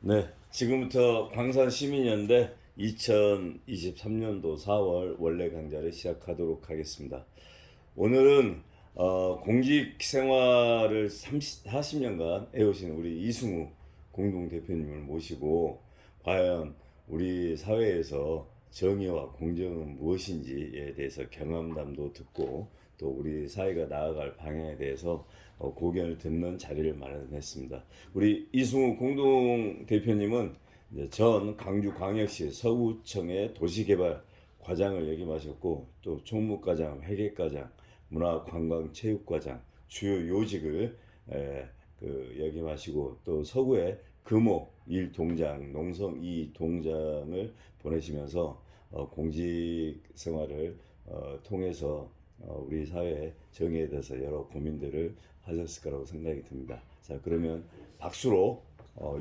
네, 지금부터 광산시민연대 2023년도 4월 원래 강좌를 시작하도록 하겠습니다. 오늘은 공직 생활을 40년간 해오신 우리 이승우 공동대표님을 모시고 과연 우리 사회에서 정의와 공정은 무엇인지에 대해서 경험담도 듣고 또 우리 사회가 나아갈 방향에 대해서 고견을 듣는 자리를 마련했습니다. 우리 이승우 공동대표님은 전 광주광역시 서구청의 도시개발 과장을 역임하셨고 또 총무과장, 회계과장, 문화관광체육과장 주요 요직을 역임하시고 또 서구의 금호 1동장, 농성 2동장을 보내시면서 공직 생활을 통해서 우리 사회의 정의에 대해서 여러 고민들을 하셨을 거라고 생각이 듭니다. 자, 그러면 박수로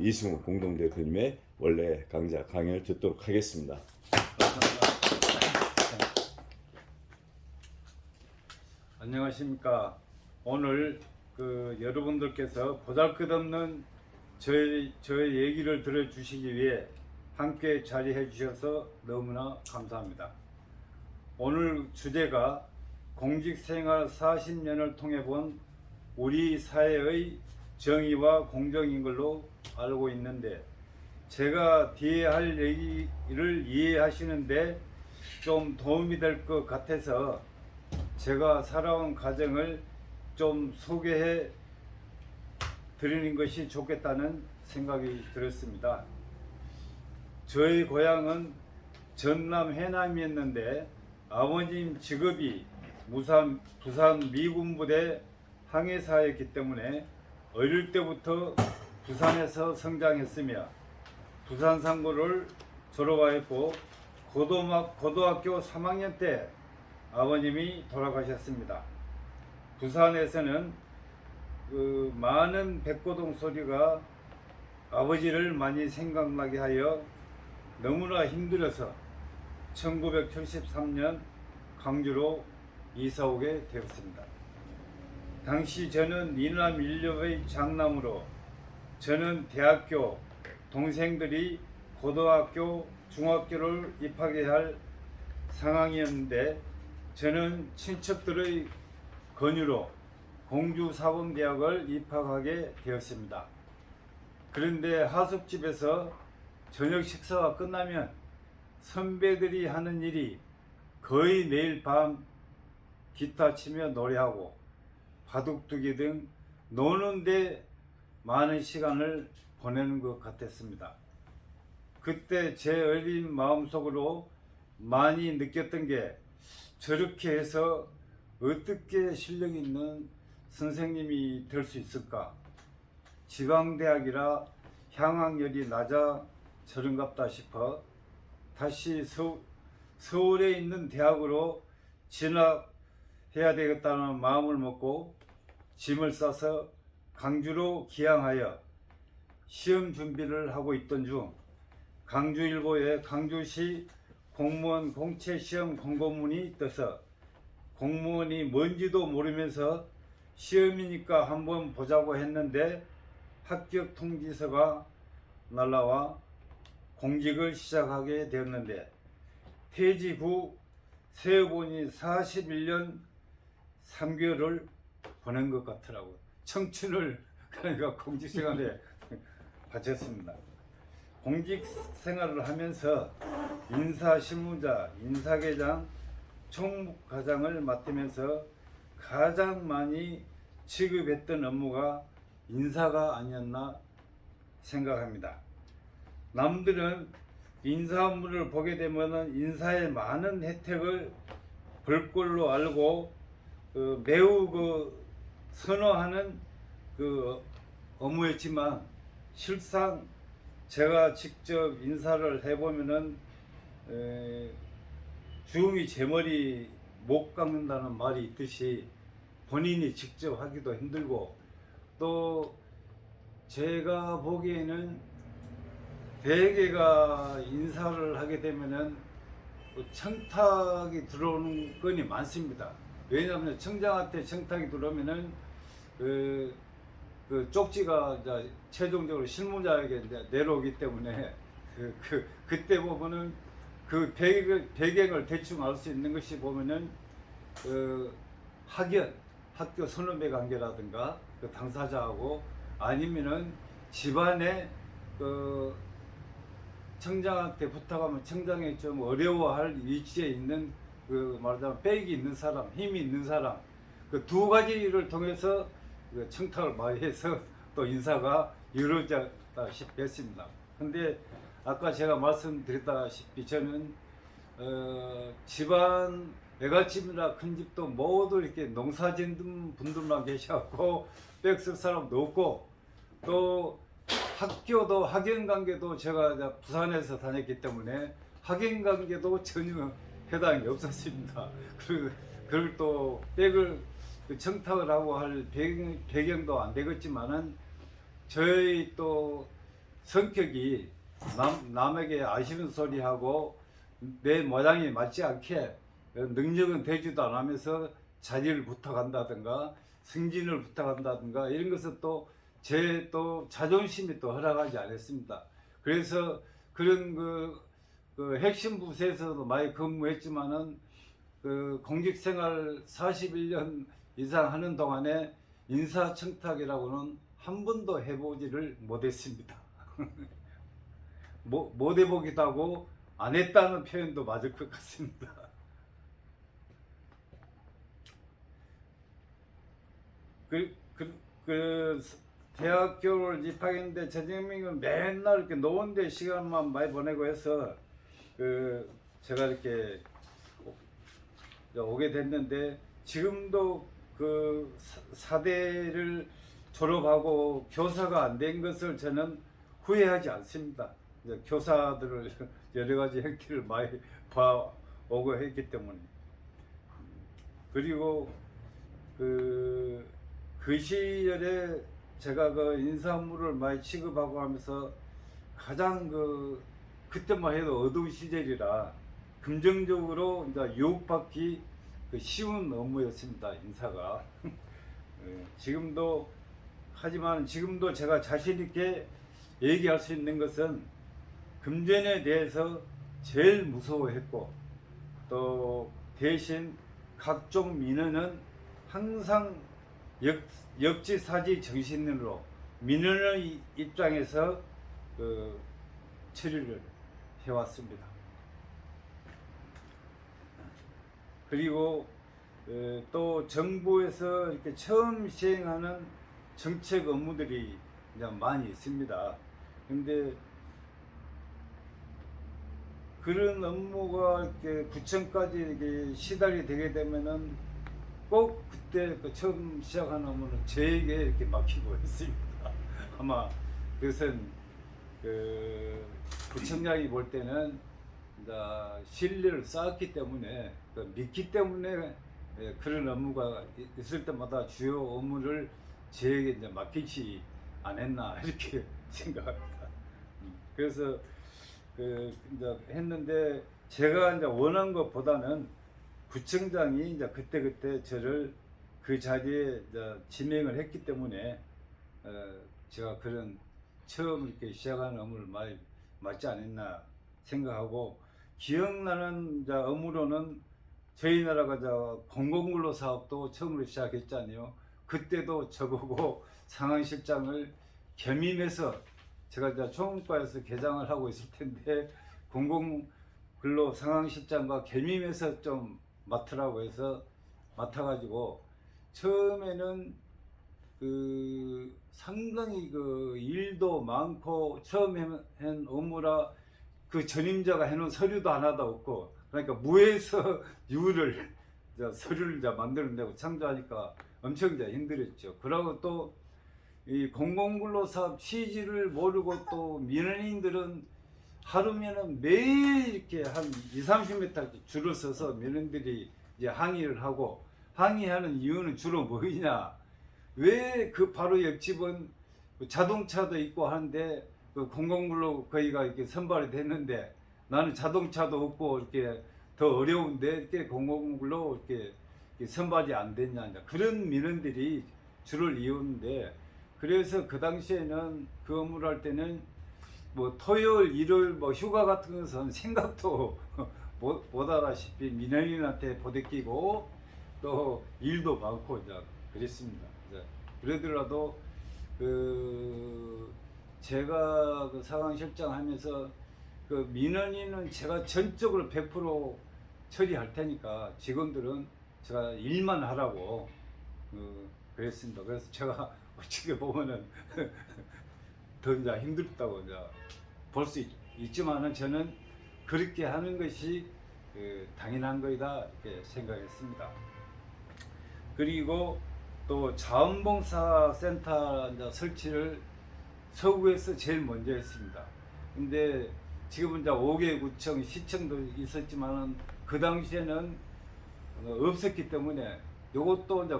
이승우 공동대표님의 원래 강좌 강연을 듣도록 하겠습니다. 안녕하십니까. 오늘 여러분들께서 보잘것없는 저의 얘기를 들어주시기 위해 함께 자리해 주셔서 너무나 감사합니다. 오늘 주제가 공직생활 40년을 통해 본 우리 사회의 정의와 공정인 걸로 알고 있는데, 제가 뒤에 할 얘기를 이해하시는데 좀 도움이 될 것 같아서 제가 살아온 과정을 좀 소개해 드리는 것이 좋겠다는 생각이 들었습니다. 저희 고향은 전남 해남이었는데 아버님 직업이 부산 미군부대 항해사였기 때문에 어릴 때부터 부산에서 성장했으며 부산상고를 졸업하였고 고등학교 3학년 때 아버님이 돌아가셨습니다. 부산에서는 많은 백고동 소리가 아버지를 많이 생각나게 하여 너무나 힘들어서 1973년 광주로 이사 오게 되었습니다. 당시 저는 이남 일녀의 장남으로 저는 대학교, 동생들이 고등학교, 중학교를 입학해야 할 상황이었는데 저는 친척들의 권유로 공주사범대학을 입학하게 되었습니다. 그런데 하숙집에서 저녁 식사가 끝나면 선배들이 하는 일이 거의 매일 밤 기타 치며 노래하고 바둑두기 등 노는데 많은 시간을 보내는 것 같았습니다. 그때 제 어린 마음속으로 많이 느꼈던 게, 저렇게 해서 어떻게 실력 있는 선생님이 될 수 있을까? 지방대학이라 향학열이 낮아 저런갑다 싶어 다시 서울에 있는 대학으로 진학해야 되겠다는 마음을 먹고 짐을 싸서 광주로 기항하여 시험 준비를 하고 있던 중 광주일보에 광주시 공무원 공채시험 공고문이 떠서 공무원이 뭔지도 모르면서 시험이니까 한번 보자고 했는데 합격 통지서가 날라와 공직을 시작하게 되었는데, 퇴직 후 세어보니 41년 3개월을 보낸 것 같더라고요. 청춘을 그러니까 공직생활에 바쳤습니다. 공직생활을 하면서 인사실무자, 인사계장, 총무과장을 맡으면서 가장 많이 취급했던 업무가 인사가 아니었나 생각합니다. 남들은 인사 업무를 보게 되면 인사의 많은 혜택을 볼 걸로 알고 매우 선호하는 업무였지만, 실상 제가 직접 인사를 해보면은 주름이 제 머리 못 깎는다는 말이 있듯이 본인이 직접 하기도 힘들고, 또 제가 보기에는 대개가 인사를 하게 되면은 청탁이 들어오는 건이 많습니다. 왜냐하면 청장한테 청탁이 들어오면은 그 쪽지가 이제 최종적으로 실무자에게 이제 내려오기 때문에 그때 보면은 그 배경을 대충 알 수 있는 것이 보면은 그 학교 선후배 관계라든가 그 당사자하고 아니면은 집안에 그 청장한테 부탁하면 청장이 좀 어려워할 위치에 있는 그 말하자면 백이 있는 사람, 힘이 있는 사람 그 두 가지를 통해서 그 청탁을 많이 해서 또 인사가 이루어졌다시피 했습니다. 근데 아까 제가 말씀드렸다시피 저는 집안 외갓집이나 큰 집도 모두 이렇게 농사짓는 분들만 계셔갖고 백 쓸 사람도 없고 또 학교도 학연 관계도 제가 이제 부산에서 다녔기 때문에 학연 관계도 전혀 해당이 없었습니다. 그걸 또 백을 청탁을 하고 할 배경도 안 되겠지만은 저희 또 성격이 남에게 아쉬운 소리하고 내 모양이 맞지 않게 능력은 되지도 않으면서 자리를 부탁한다든가 승진을 부탁한다든가 이런 것은 또 제 또 자존심이 또 허락하지 않았습니다. 그래서 그런 그 핵심 부서에서도 많이 근무했지만은 그 공직생활 41년 이상 하는 동안에 인사청탁이라고는 한 번도 해보지를 못했습니다. 못 해보기도 하고 안 했다는 표현도 맞을 것 같습니다. 그 대학교를 입학했는데 전영민은 맨날 이렇게 노는데 시간만 많이 보내고 해서 그 제가 이렇게 오게 됐는데 지금도 그 사대를 졸업하고 교사가 안 된 것을 저는 후회하지 않습니다. 이제 교사들을 여러 가지 형태를 많이 봐오고 했기 때문에. 그리고 그 시절에 제가 그 인사물을 많이 취급하고 하면서 가장 그때만 해도 어두운 시절이라 긍정적으로 이제 유혹받기 쉬운 업무였습니다, 인사가. 지금도 하지만 지금도 제가 자신 있게 얘기할 수 있는 것은 금전에 대해서 제일 무서워했고 또 대신 각종 민원은 항상 역지사지 정신으로 민원의 입장에서 처리를 해왔습니다. 그리고 또 정부에서 이렇게 처음 시행하는 정책 업무들이 이제 많이 있습니다. 근데 그런 업무가 이렇게 구청까지 이렇게 시달이 되게 되면은 꼭 그때 처음 시작한 업무는 저에게 이렇게 맡기고 있습니다. 아마 그것은 구청장이 볼 때는 이제 신뢰를 쌓았기 때문에 믿기 때문에 그런 업무가 있을 때마다 주요 업무를 저에게 이제 맡기지 않았나 이렇게 생각합니다. 그래서 이제 했는데 제가 이제 원한 것보다는 구청장이 이제 그때 저를 그 자리에 이제 지명을 했기 때문에 제가 그런 처음 이렇게 시작하는 업무를 많이 맡지 않았나 생각하고 기억나는 이제 업무로는 저희 나라가 공공근로 사업도 처음으로 시작했잖아요. 그때도 저보고 상황실장을 겸임해서 제가 이제 총무과에서 개장을 하고 있을 텐데 공공근로 상황실장과 겸임해서 좀 맡으라고 해서 맡아가지고 처음에는 상당히 일도 많고 처음 한 업무라 그 전임자가 해놓은 서류도 하나도 없고 그러니까 무에서 유를 서류를 만들어내고 창조하니까 엄청 힘들었죠. 그리고 또 이 공공근로사업 취지를 모르고 또 민원인들은 하루면은 매일 이렇게 한 20-30m 줄을 서서 민원들이 이제 항의를 하고 항의하는 이유는 주로 뭐냐? 왜 바로 옆집은 자동차도 있고 하는데 공공근로 거기가 이렇게 선발이 됐는데 나는 자동차도 없고 이렇게 더 어려운데 이렇게 공공근로 이렇게 선발이 안 됐냐? 그런 민원들이 줄을 이루는데 그래서 그 당시에는 그 업무를 할 때는 뭐 토요일, 일요일 뭐 휴가 같은 것은 생각도 못 하다시피 민원인한테 보대끼고 또 일도 많고 이제 그랬습니다. 이제 그러더라도 그 제가 그 상황실장 하면서 그 민원인은 제가 전적으로 100% 처리할 테니까 직원들은 제가 일만 하라고 그랬습니다. 그래서 제가 어떻게 보면은 더 이제 힘들다고 이제 볼 수 있지만은 저는 그렇게 하는 것이 당연한 거이다 이렇게 생각했습니다. 그리고 또 자원봉사 센터 이제 설치를 서구에서 제일 먼저 했습니다. 근데 지금은 이제 5개 구청, 시청도 있었지만은 그 당시에는 없었기 때문에 요것도 이제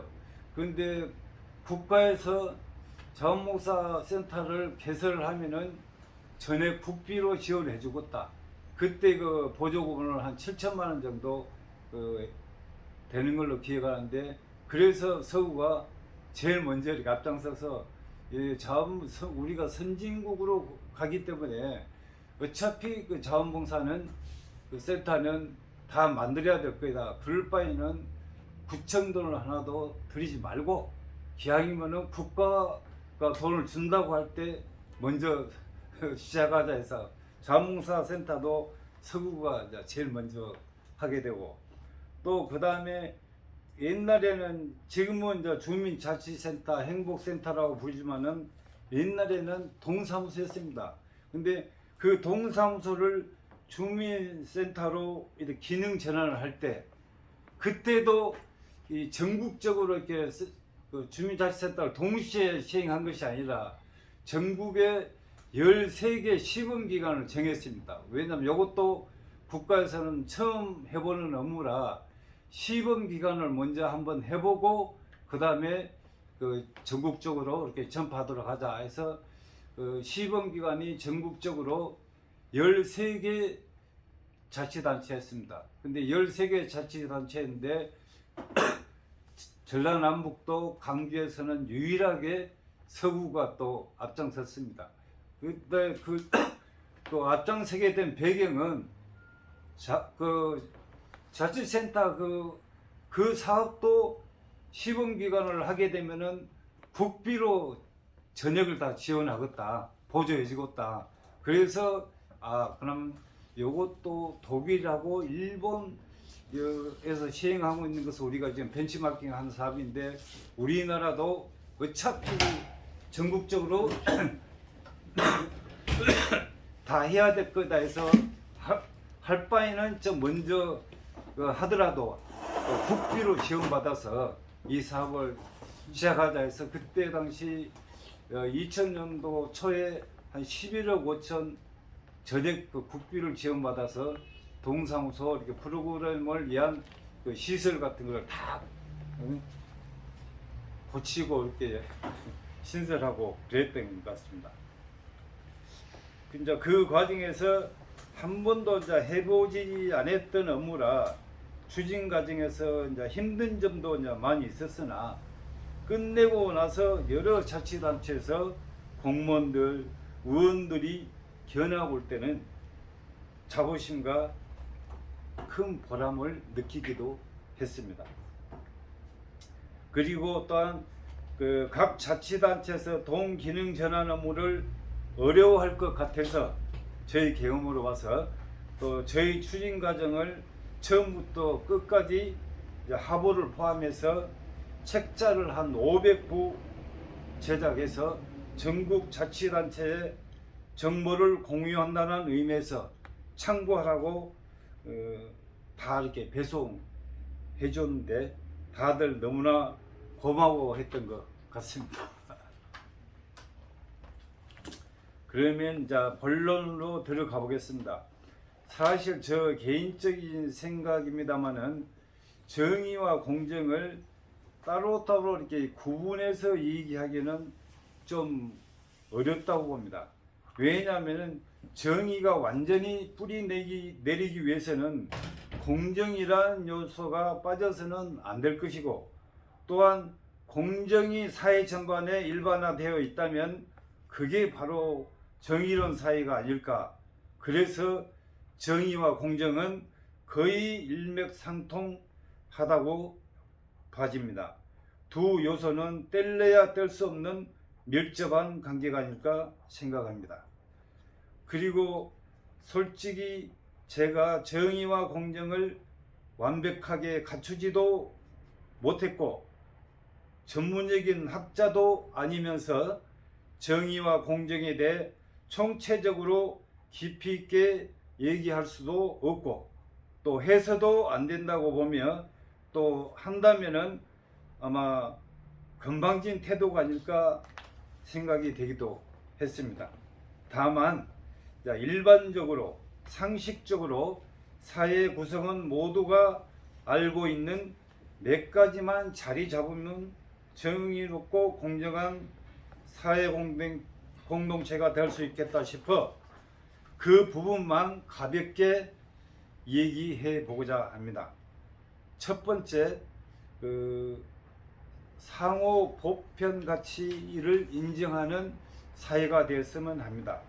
근데 국가에서 자원봉사 센터를 개설을 하면은 전액 국비로 지원해 주겠다. 그때 그 보조금을 한 7천만 원 정도 되는 걸로 기억하는데 그래서 서구가 제일 먼저 이렇게 앞장서서 우리가 선진국으로 가기 때문에 어차피 그 자원봉사는 그 센터는 다 만들어야 될 거다. 그럴 바에는 구청 돈을 하나도 들이지 말고 기왕이면은 국가가 돈을 준다고 할 때 먼저 시작하자 해서 자원봉사 센터도 서구가 이제 제일 먼저 하게 되고 또 그 다음에 옛날에는 지금은 이제 주민자치센터, 행복센터라고 부르지만은 옛날에는 동사무소였습니다. 근데 그 동사무소를 주민센터로 이렇게 기능 전환을 할 때 그때도 이 전국적으로 이렇게 그 주민자치센터를 동시에 시행한 것이 아니라 전국에 13개 시범기관을 정했습니다. 왜냐하면 이것도 국가에서는 처음 해보는 업무라 시범기관을 먼저 한번 해보고 그 다음에 그 전국적으로 이렇게 전파하도록 하자 해서 그 시범기관이 전국적으로 13개 자치단체였습니다. 근데 13개 자치단체인데 전라남북도 광주에서는 유일하게 서구가 또 앞장섰습니다. 그때 그 앞장서게 된 배경은 자치센터 그 사업도 시범기관을 하게 되면은 국비로 전역을 다 지원하겠다, 보조해 주겠다. 그래서 그럼 요것도 독일하고 일본에서 시행하고 있는 것을 우리가 지금 벤치마킹 하는 사업인데 우리나라도 어차피 전국적으로 다 해야 될 거다 해서 할 바에는 좀 먼저 하더라도 국비로 지원받아서 이 사업을 시작하자 해서 그때 당시 2000년도 초에 한 11억 5천 전액 그 국비를 지원받아서 동사무소 이렇게 프로그램을 위한 그 시설 같은 걸 다 고치고 이렇게 신설하고 그랬던 것 같습니다. 이제 그 과정에서 한 번도 이제 해보지 않았던 업무라 추진 과정에서 이제 힘든 점도 이제 많이 있었으나 끝내고 나서 여러 자치단체에서 공무원들, 의원들이 견학 올 때는 자부심과 큰 보람을 느끼기도 했습니다. 그리고 또한 그 각 자치단체에서 동기능 전환 업무를 어려워할 것 같아서 저희 경험으로 봐서 또 저희 추진 과정을 처음부터 끝까지 하보를 포함해서 책자를 한 500부 제작해서 전국 자치단체에 정보를 공유한다는 의미에서 참고하라고 다 이렇게 배송해 줬는데 다들 너무나 고마워했던 것 같습니다. 그러면 이제 본론으로 들어가 보겠습니다. 사실 저 개인적인 생각입니다만은 정의와 공정을 따로따로 이렇게 구분해서 얘기하기는 좀 어렵다고 봅니다. 왜냐하면 정의가 완전히 뿌리 내리기 위해서는 공정이라는 요소가 빠져서는 안 될 것이고 또한 공정이 사회 전반에 일반화되어 있다면 그게 바로 정의로운 사회가 아닐까. 그래서 정의와 공정은 거의 일맥상통하다고 봐집니다. 두 요소는 뗄래야 뗄 수 없는 밀접한 관계가 아닐까 생각합니다. 그리고 솔직히 제가 정의와 공정을 완벽하게 갖추지도 못했고 전문적인 학자도 아니면서 정의와 공정에 대해 총체적으로 깊이 있게 얘기할 수도 없고 또 해서도 안 된다고 보며 또 한다면은 아마 건방진 태도가 아닐까 생각이 되기도 했습니다. 다만 일반적으로 상식적으로 사회 구성은 모두가 알고 있는 몇 가지만 자리 잡으면 정의롭고 공정한 사회 공동체가 될 수 있겠다 싶어 그 부분만 가볍게 얘기해 보고자 합니다. 첫 번째, 상호 보편 가치를 인정하는 사회가 되었으면 합니다.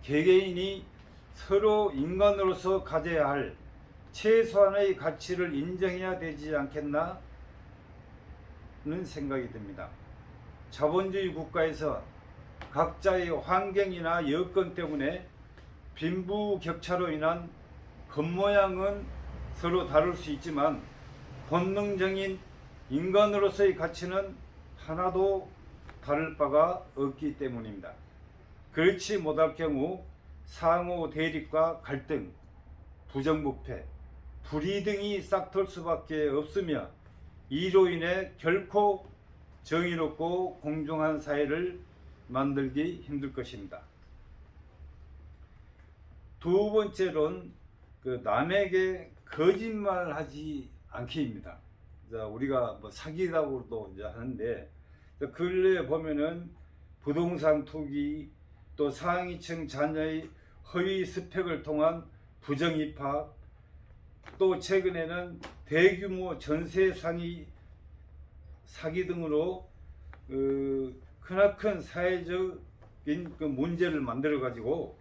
개개인이 서로 인간으로서 가져야 할 최소한의 가치를 인정해야 되지 않겠나 는 생각이 듭니다. 자본주의 국가에서 각자의 환경이나 여건 때문에 빈부격차로 인한 겉모양은 서로 다를 수 있지만 본능적인 인간으로서의 가치는 하나도 다를 바가 없기 때문입니다. 그렇지 못할 경우 상호 대립과 갈등, 부정부패, 불의 등이 싹틀 수밖에 없으며 이로 인해 결코 정의롭고 공정한 사회를 만들기 힘들 것입니다. 두 번째로는 남에게 거짓말하지 않기입니다. 우리가 사기라고도 이제 하는데 근래에 보면은 부동산 투기 또 상위층 자녀의 허위 스펙을 통한 부정 입학 또 최근에는 대규모 전세 사기 등으로 크나큰 사회적인 문제를 만들어 가지고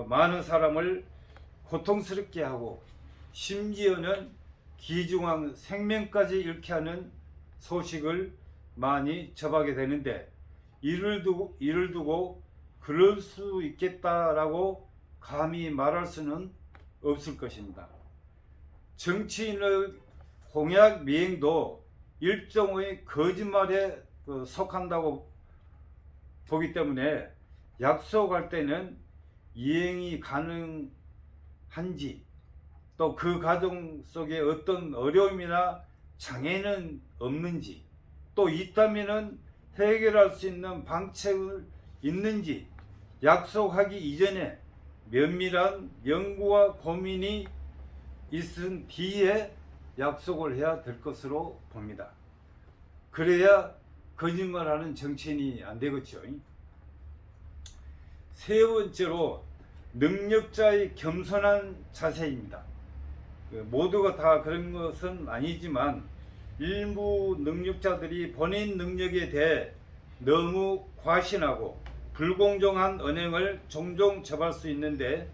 많은 사람을 고통스럽게 하고 심지어는 귀중한 생명까지 잃게 하는 소식을 많이 접하게 되는데 이를 두고 그럴 수 있겠다라고 감히 말할 수는 없을 것입니다. 정치인의 공약 미행도 일종의 거짓말에 속한다고 보기 때문에 약속할 때는 이행이 가능한지 또 그 과정 속에 어떤 어려움이나 장애는 없는지 또 있다면은 해결할 수 있는 방책을 있는지 약속하기 이전에 면밀한 연구와 고민이 있은 뒤에 약속을 해야 될 것으로 봅니다. 그래야 거짓말하는 정치인이 안 되겠죠. 세 번째로 능력자의 겸손한 자세입니다. 모두가 다 그런 것은 아니지만 일부 능력자들이 본인 능력에 대해 너무 과신하고 불공정한 언행을 종종 접할 수 있는데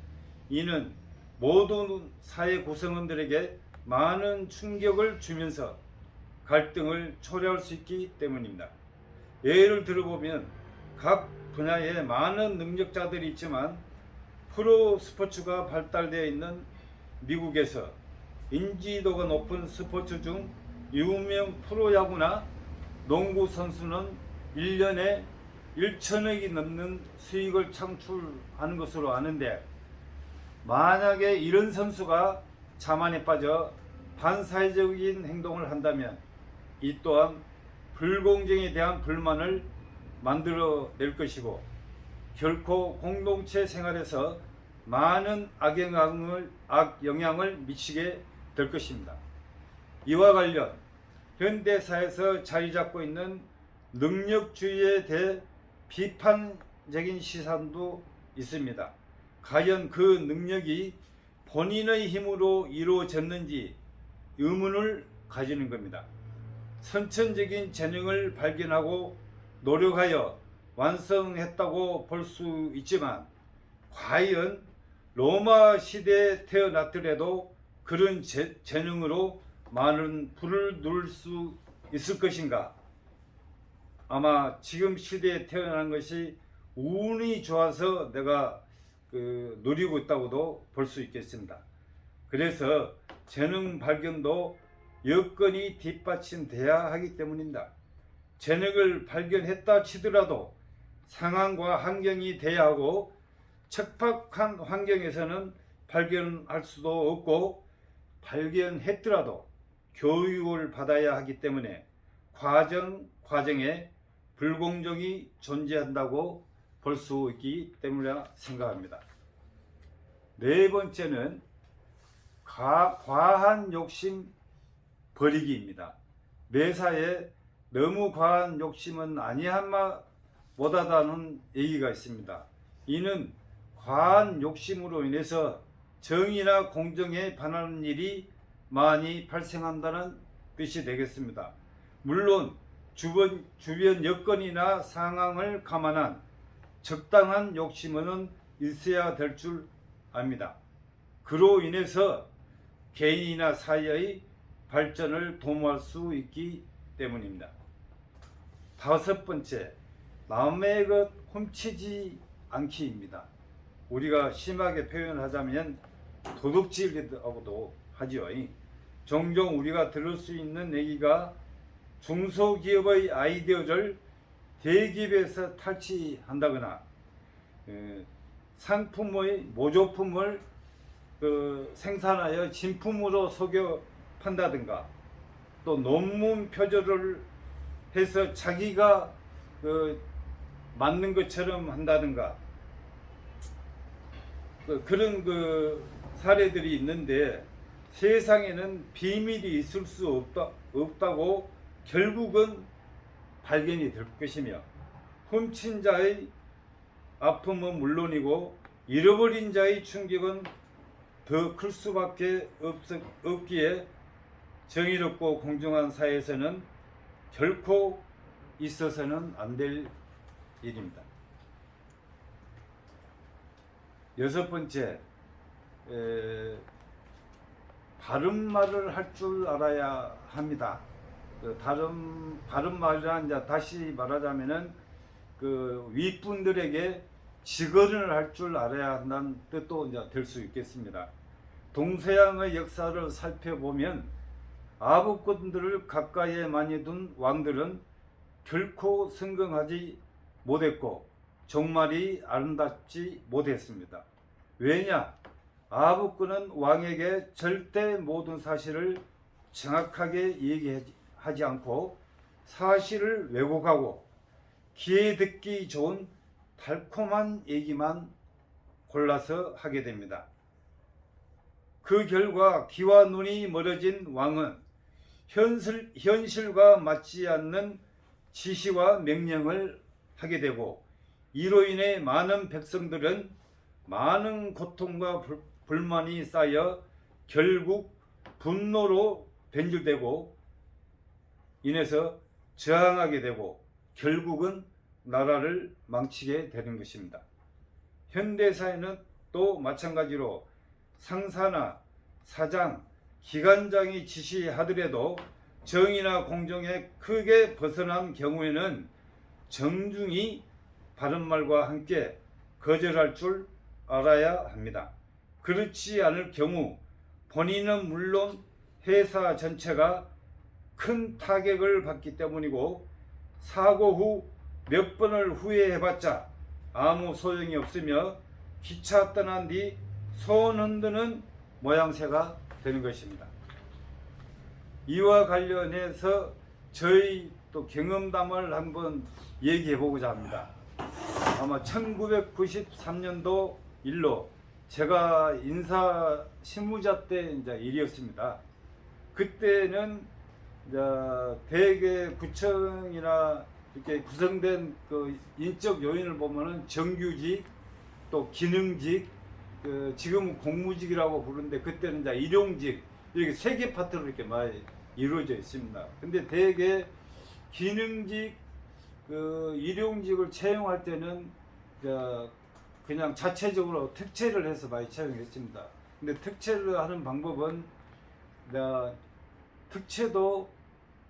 이는 모든 사회 구성원들에게 많은 충격을 주면서 갈등을 초래할 수 있기 때문입니다. 예를 들어보면 각 분야에 많은 능력자들이 있지만 프로 스포츠가 발달되어 있는 미국에서 인지도가 높은 스포츠 중 유명 프로야구나 농구 선수는 1년에 1천억이 넘는 수익을 창출하는 것으로 아는데 만약에 이런 선수가 자만에 빠져 반사회적인 행동을 한다면 이 또한 불공정에 대한 불만을 만들어낼 것이고 결코 공동체 생활에서 많은 악영향을 미치게 될 것입니다. 이와 관련 현대사회에서 자리 잡고 있는 능력주의에 대해 비판적인 시선도 있습니다. 과연 그 능력이 본인의 힘으로 이루어졌는지 의문을 가지는 겁니다. 선천적인 재능을 발견하고 노력하여 완성했다고 볼 수 있지만 과연 로마 시대에 태어났더라도 그런 재능으로 많은 부를 누릴 수 있을 것인가? 아마 지금 시대에 태어난 것이 운이 좋아서 내가 누리고 있다고도 볼 수 있겠습니다. 그래서 재능 발견도 여건이 뒷받침돼야 하기 때문입니다. 재능을 발견했다 치더라도 상황과 환경이 돼야 하고 척박한 환경에서는 발견할 수도 없고 발견했더라도 교육을 받아야 하기 때문에 과정에 불공정이 존재한다고 볼 수 있기 때문이라 생각합니다. 네 번째는 과한 욕심 버리기입니다. 매사에 너무 과한 욕심은 아니한마 못하다는 얘기가 있습니다. 이는 과한 욕심으로 인해서 정의나 공정에 반하는 일이 많이 발생한다는 뜻이 되겠습니다. 물론 주변 여건이나 상황을 감안한 적당한 욕심은 있어야 될 줄 압니다. 그로 인해서 개인이나 사회의 발전을 도모할 수 있기 때문입니다. 다섯 번째, 남의 것 훔치지 않기입니다. 우리가 심하게 표현하자면 도둑질이라고도 하지요. 종종 우리가 들을 수 있는 얘기가 중소기업의 아이디어를 대기업에서 탈취한다거나 상품의 모조품을 생산하여 진품으로 속여 판다든가 또 논문 표절을 해서 자기가 맞는 것처럼 한다든가 그런 사례들이 있는데 세상에는 비밀이 있을 수 없다고 결국은 발견이 될 것이며 훔친 자의 아픔은 물론이고 잃어버린 자의 충격은 더 클 수밖에 없기에 정의롭고 공정한 사회에서는 결코 있어서는 안 될 일입니다. 여섯 번째, 바른 말을 할 줄 알아야 합니다. 바른 말이란 다시 말하자면은 윗분들에게 직언을 할 줄 알아야 한다는 뜻도 될 수 있겠습니다. 동서양의 역사를 살펴보면 아부꾼들을 가까이에 많이 둔 왕들은 결코 성공하지 못했고 종말이 아름답지 못했습니다. 왜냐? 아부꾼은 왕에게 절대 모든 사실을 정확하게 얘기하지 않고 사실을 왜곡하고 귀에 듣기 좋은 달콤한 얘기만 골라서 하게 됩니다. 그 결과 귀와 눈이 멀어진 왕은 현실과 맞지 않는 지시와 명령을 하게 되고 이로 인해 많은 백성들은 많은 고통과 불만이 쌓여 결국 분노로 변질되고 인해서 저항하게 되고 결국은 나라를 망치게 되는 것입니다. 현대사회는 또 마찬가지로 상사나 사장, 기관장이 지시하더라도 정의나 공정에 크게 벗어난 경우에는 정중히 바른 말과 함께 거절할 줄 알아야 합니다. 그렇지 않을 경우 본인은 물론 회사 전체가 큰 타격을 받기 때문이고 사고 후 몇 번을 후회해봤자 아무 소용이 없으며 기차 떠난 뒤 손 흔드는 모양새가 되는 것입니다. 이와 관련해서 저희 또 경험담을 한번 얘기해 보고자 합니다. 아마 1993년도 일로 제가 인사 실무자 때 일이었습니다. 그때는 대개 구청이나 이렇게 구성된 인적 요인을 보면은 정규직 또 기능직 지금은 공무직이라고 부르는데 그때는 일용직 이렇게 세 개 파트로 이렇게 많이 이루어져 있습니다. 근데 대개 기능직 일용직을 채용할 때는 그냥 자체적으로 특채를 해서 많이 채용했습니다. 근데 특채를 하는 방법은 특채도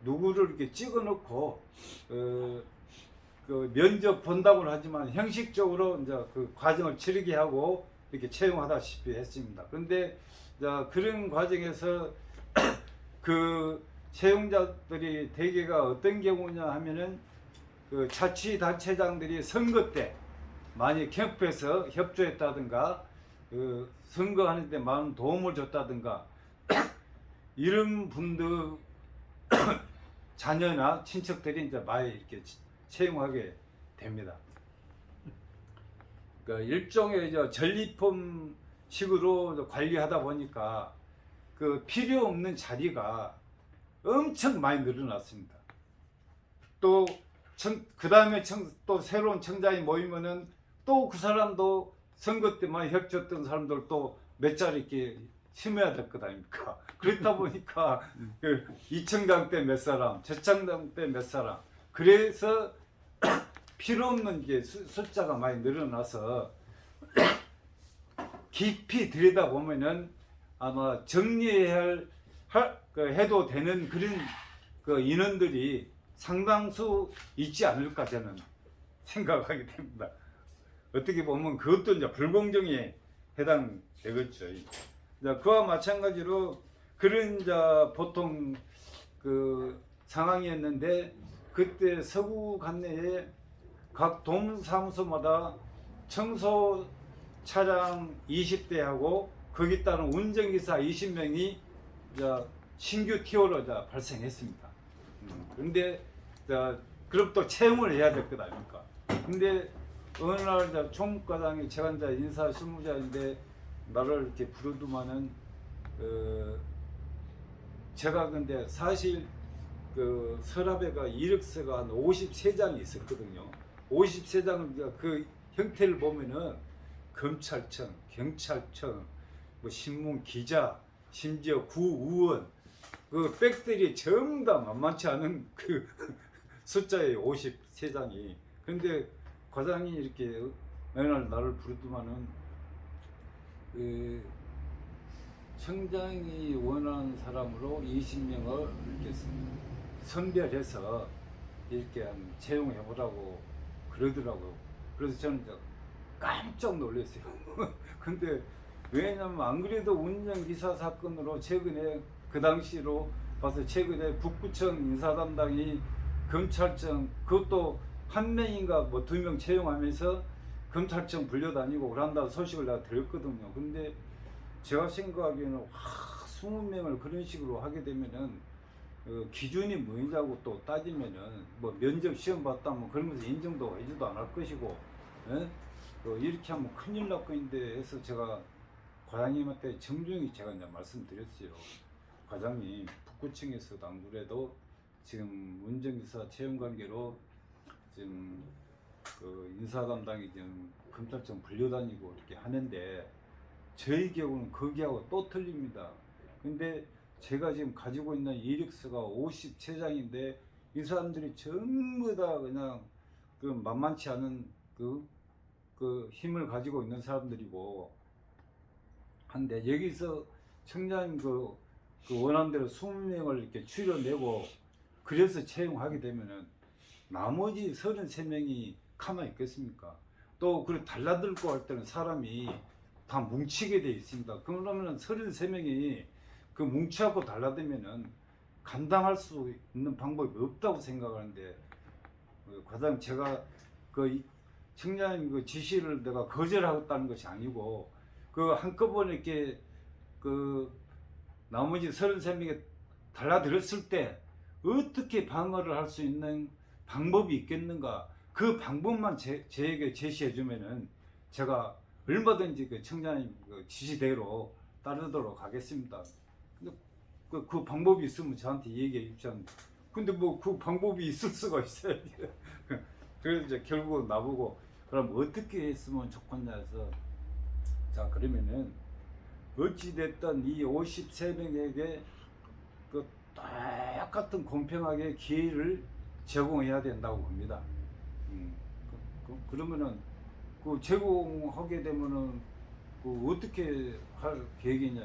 누구를 이렇게 찍어 놓고 그 면접 본다고 하지만 형식적으로 이제 그 과정을 치르게 하고 이렇게 채용하다시피 했습니다. 그런데 그런 과정에서 그 채용자들이 대개가 어떤 경우냐 하면은 그 자치단체장들이 선거 때 많이 캠프에서 협조했다든가 그 선거하는 데 많은 도움을 줬다든가 이런 분들 자녀나 친척들이 이제 많이 이렇게 채용하게 됩니다. 그러니까 일종의 전리품 식으로 관리하다 보니까 그 필요 없는 자리가 엄청 많이 늘어났습니다. 또 그 다음에 또 새로운 청장이 모이면은 또 그 사람도 선거 때 많이 협조했던 사람들 또 몇 자리 이렇게 심어야 될 것 아닙니까? 그렇다 보니까 이 청장 때 몇 사람, 저 청장 때 몇 사람, 그래서 필요 없는 게 숫자가 많이 늘어나서 깊이 들여다 보면은 아마 정리해야 해도 되는 그런 그 인원들이 상당수 있지 않을까 저는 생각하게 됩니다. 어떻게 보면 그것도 이제 불공정에 해당되겠죠. 그와 마찬가지로 그런 보통 그 상황이었는데 그때 서구 관내에 각 동사무소마다 청소 차량 20대하고 거기 따른 운전기사 20명이 신규 티오로 발생했습니다. 근데 그럼 또 채용을 해야 될 것 아닙니까? 근데 어느 날 총무과장이 제가 이제 인사 실무자인데 나를 이렇게 부르더만은 제가 근데 사실 그 서랍에가 이력서가 한 53장이 있었거든요. 53장을 그 형태를 보면은 검찰청, 경찰청, 뭐 신문 기자, 심지어 구의원 그 백들이 전부 다 만만치 않은 그 숫자예요. 53장이. 근데 과장이 이렇게 어느 날 나를 부르더만은 그 청장이 원하는 사람으로 20명을 이렇게 선별해서 이렇게 채용해보라고 그러더라고요. 그래서 저는 깜짝 놀랐어요. 근데 왜냐면 안 그래도 운전기사 사건으로 최근에 그 당시로 봐서 최근에 북구청 인사담당이 검찰청 그것도 한 명인가 뭐 2명 채용하면서 검찰청 불려다니고 그런다는 소식을 내가 들었거든요. 근데 제가 생각하기에는 20명을 그런 식으로 하게 되면은 기준이 뭐냐고 또 따지면은 뭐 면접 시험 봤다면 그러면서 인정도 해주도 안 할 것이고 이렇게 하면 큰일 날 건데 해서 제가 과장님한테 정중히 제가 이제 말씀드렸어요. 과장님 북구청에서도 안 그래도 지금 운전기사 채용 관계로 지금 그 인사 담당이 지금 검찰청 불려다니고 이렇게 하는데 저희 경우는 거기하고 또 틀립니다. 근데 제가 지금 가지고 있는 이력서가 53장인데 이 사람들이 전부 다 그냥 그 만만치 않은 그 힘을 가지고 있는 사람들이고 한데 여기서 청장님 그 원하는 대로 20명을 이렇게 추려내고 그래서 채용하게 되면은 나머지 33명이 가만히 있겠습니까? 또 그래 달라들고 할 때는 사람이 다 뭉치게 돼 있습니다. 그러면은 33명이 그 뭉쳐갖고 달라들면은 감당할 수 있는 방법이 없다고 생각하는데 과장 제가 그 청장님 그 지시를 내가 거절하겠다는 것이 아니고 그 한꺼번에 이렇게 그 나머지 33명이 달라들었을 때 어떻게 방어를 할 수 있는 방법이 있겠는가 그 방법만 제에게 제시해 주면은 제가 얼마든지 그 청장님 그 지시대로 따르도록 하겠습니다. 근데 그 방법이 있으면 저한테 얘기해 주지 않는데 근데 뭐 그 방법이 있을 수가 있어야지. 그래서 이제 결국 나보고 그럼 어떻게 했으면 좋겠냐 해서 자 그러면은 어찌됐든 이 53명에게 그 똑같은 공평하게 기회를 제공해야 된다고 봅니다. 그러면은 그 제공하게 되면은 그 어떻게 할 계획이냐?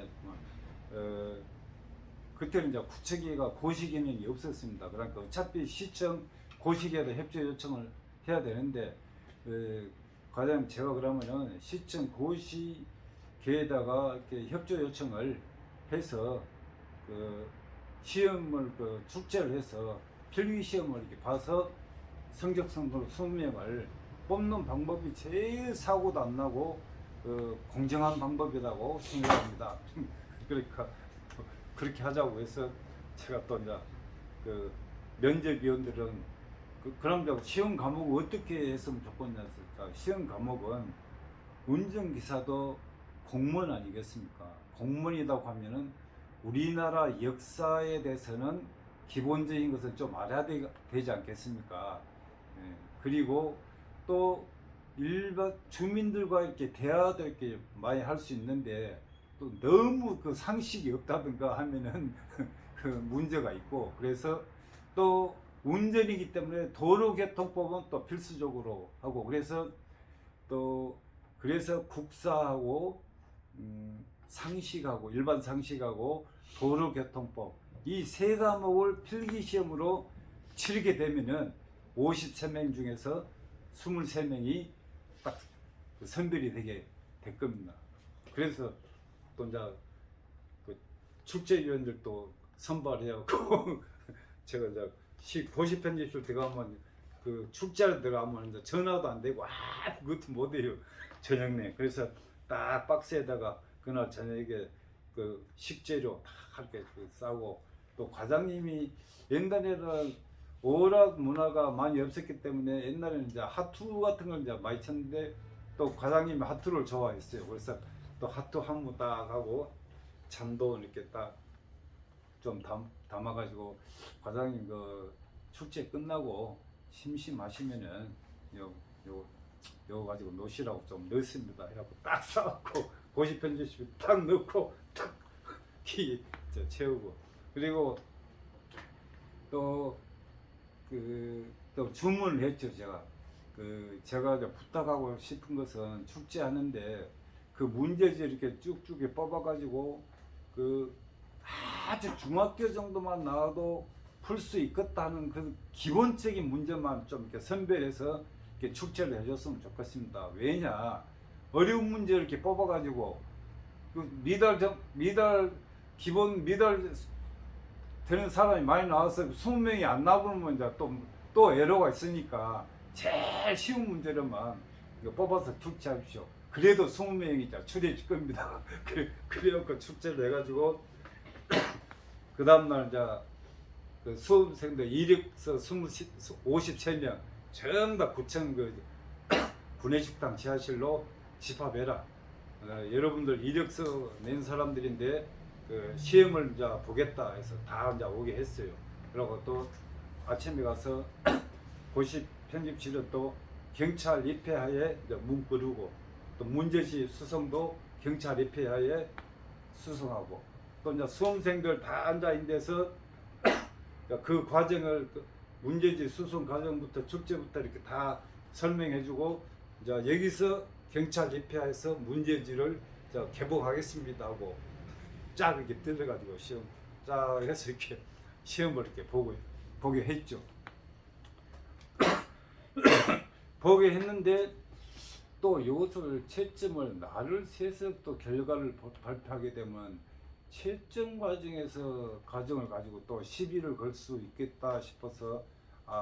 그때는 이제 구체계가 고시 개념이 없었습니다. 그러니까 어차피 시청 고시계도 협조 요청을 해야 되는데 과장님 제가 그러면은 시청 고시계에다가 이렇게 협조 요청을 해서 그 시험을 그 출제를 해서 필기 시험을 이렇게 봐서 성적선으로 20명을 뽑는 방법이 제일 사고도 안 나고 공정한 방법이라고 생각합니다. 그러니까 그렇게 하자고 해서 제가 또 이제 그 면접위원들은 그럼 시험 과목을 어떻게 했으면 좋겠냐. 시험 과목은 운전기사도 공무원 아니겠습니까? 공무원이라고 하면은 우리나라 역사에 대해서는 기본적인 것을 좀 알아야 되지 않겠습니까? 예. 그리고 또 일반 주민들과 이렇게 대화도 이렇게 많이 할 수 있는데 또 너무 그 상식이 없다든가 하면은 그 문제가 있고, 그래서 또 운전이기 때문에 도로교통법은 또 필수적으로 하고, 그래서 국사하고 상식하고 일반 상식하고 도로교통법 이 세 과목을 필기시험으로 치르게 되면은 53명 중에서 23명이 딱 선별이 되게 될 겁니다. 그래서 또 이제 그 축제위원들도 선발해갖고 제가 이제 고시 편집실 들어가면 그 축제를 들어가면 이제 전화도 안 되고 아무것도 못 해요, 저녁에. 그래서 딱 박스에다가 그날 저녁에 그 식재료 다 이렇게 싸고, 또 과장님이 옛날에는 오락 문화가 많이 없었기 때문에 옛날에는 이제 하투 같은 걸 이제 많이 쳤는데 또 과장님이 하투를 좋아했어요. 그래서 또 하투 한무 딱 하고 잔도 이렇게 딱 좀 담아가지고 과장님 그 축제 끝나고 심심하시면은 요 가지고 노시라고 좀 넣습니다. 해갖고 딱 싸갖고 고시 편집실 딱 넣고 딱 키 채우고, 그리고 또 주문을 했죠. 제가 이제 부탁하고 싶은 것은 축제하는데 그 문제지 이렇게 쭉쭉 뽑아가지고 그 아주 중학교 정도만 나와도 풀 수 있겠다는 그 기본적인 문제만 좀 이렇게 선별해서 이렇게 축제를 해줬으면 좋겠습니다. 왜냐, 어려운 문제 이렇게 뽑아가지고 그 기본 미달 되는 사람이 많이 나와서 20명이 안 나오면 이제 또 애로가 있으니까 제일 쉬운 문제로만 뽑아서 축제하십시오. 그래도 20명이 추려질 겁니다. 그래갖고 축제를 해가지고 그 다음날 이제 그 수험생들 이력서 53명 전부 다 구청 그 구내식당 지하실로 집합해라. 여러분들 이력서 낸 사람들인데 그 시험을 이제 보겠다 해서 다 이제 오게 했어요. 그리고 또 아침에 가서 고시 편집실은 또 경찰 입회하에 이제 문 끄르고, 또 문제지 수송도 경찰 입회하에 수송하고, 또 이제 수험생들 다 앉아 있는 데서 그 과정을 문제지 수송 과정부터 축제부터 이렇게 다 설명해주고, 이제 여기서 경찰 입회하에서 문제지를 개봉하겠습니다 하고 쫙 이렇게 뜯어가지고 시험 쫙 해서 이렇게 시험을 이렇게 보게 했죠. 보게 했는데 또 이것을 채점을 날을 세서 또 결과를 발표하게 되면 채점 과정을 가지고 또 시비를 걸 수 있겠다 싶어서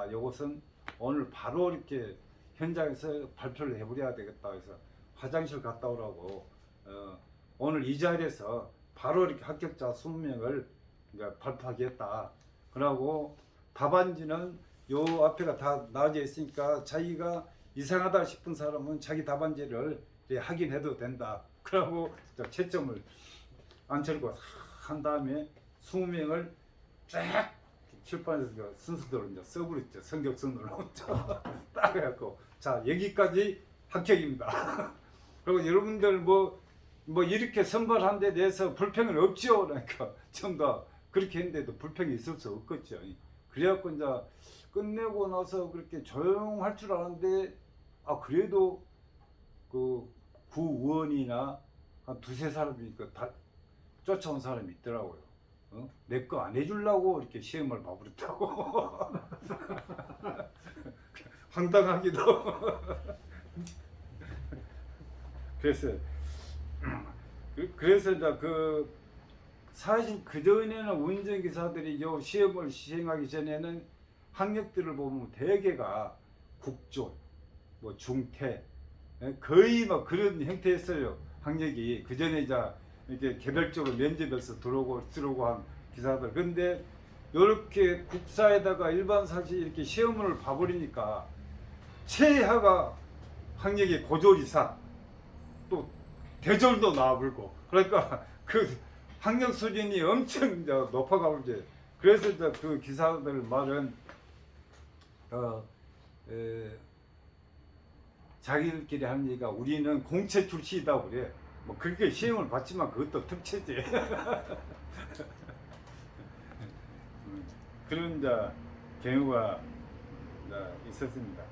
이것은 오늘 바로 이렇게 현장에서 발표를 해버려야 되겠다 해서 화장실 갔다 오라고 오늘 이 자리에서 바로 이렇게 합격자 20명을 발표하겠다. 그러고 답안지는 요 앞에가 다 나와져 있으니까 자기가 이상하다 싶은 사람은 자기 답안지를 확인해도 된다. 그러고 채점을 안철고 한 다음에 20명을 쫙 출판해서 순서대로 이제 써버렸죠. 성적순으로 딱 해갖고 자 여기까지 합격입니다. 그리고 여러분들 뭐 이렇게 선발한 데 대해서 불평은 없죠. 그러니까 좀 더 그렇게 했는데도 불평이 있을 수 없겠죠. 그래갖고 이제 끝내고 나서 그렇게 조용할 줄 알았는데 그래도 그 구의원이나 한 두세 사람이 다 쫓아온 사람이 있더라고요. 내 거 안 해주려고 이렇게 시험을 봐버렸다고. 황당하기도. 그래서 이제 사실 그 전에는 운전기사들이 요 시험을 시행하기 전에는 학력들을 보면 대개가 국조, 뭐 중퇴, 거의 막 그런 형태였어요. 학력이 그 전에 이제 이렇게 개별적으로 면접에서 들어오고 한 기사들. 근데 이렇게 국사에다가 일반 사실 이렇게 시험을 봐버리니까 최하가 학력이 고졸 이상, 또 대졸도 나와버리고, 그러니까 그 학력 수준이 엄청 이제 높아가버리죠. 그래서 이제 그 기사들 말은 자기들끼리 하는 얘기가 우리는 공채 출시이다 그래. 뭐 그렇게 시험을 봤지만 그것도 특채지. 그런 이제 경우가 이제 있었습니다.